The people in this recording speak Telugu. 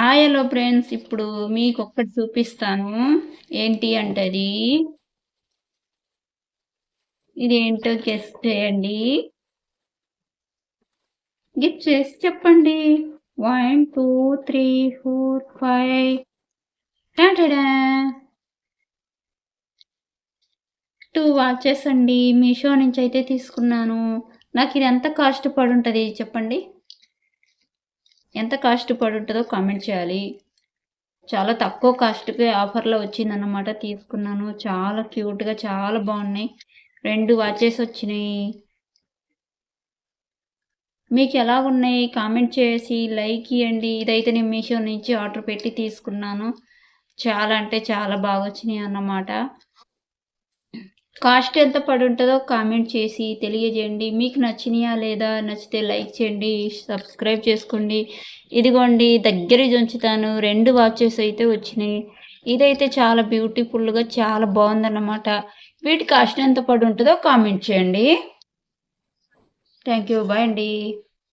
హాయ్ హలో ఫ్రెండ్స్, ఇప్పుడు మీకు ఒక్కటి చూపిస్తాను. ఏంటి అంటే ఇది ఏంటో గెస్ చేయండి. గెస్ చేసి చెప్పండి. 1 2 3 4 5 టాటాడా! 2 వాచెస్ అండి. మీషో నుంచి అయితే తీసుకున్నాను. నాకు ఇది ఎంత కాస్ట్ పడుంటది చెప్పండి. ఎంత కాస్ట్ పడుంటదో కామెంట్ చేయాలి. చాలా తక్కువ కాస్ట్‌కే ఆఫర్‌లో వచ్చిందన్నమాట. తీసుకున్నాను. చాలా క్యూట్‌గా చాలా బాగున్నాయి. 2 వాచెస్ వచ్చినాయి. మీకు ఎలా ఉన్నాయి కామెంట్ చేసి లైక్ ఇయ్యండి. ఇదైతే నేను మీషో నుంచి ఆర్డర్ పెట్టి తీసుకున్నాను. చాలా అంటే చాలా బాగా వచ్చినాయి అన్నమాట. కాస్ట్ ఎంత పడుంటదో కామెంట్ చేసి తెలియజేయండి. మీకు నచ్చినాయా లేదా? నచ్చితే లైక్ చేయండి, సబ్స్క్రైబ్ చేసుకోండి. ఇదిగోండి దగ్గర ఉంచుతాను. 2 వాచెస్ అయితే వచ్చినాయి. ఇదైతే చాలా బ్యూటిఫుల్‌గా చాలా బాగుందన్నమాట. వీటి కాస్ట్ ఎంత పడుంటదో కామెంట్ చేయండి. Thank you. బాయ్ అండి.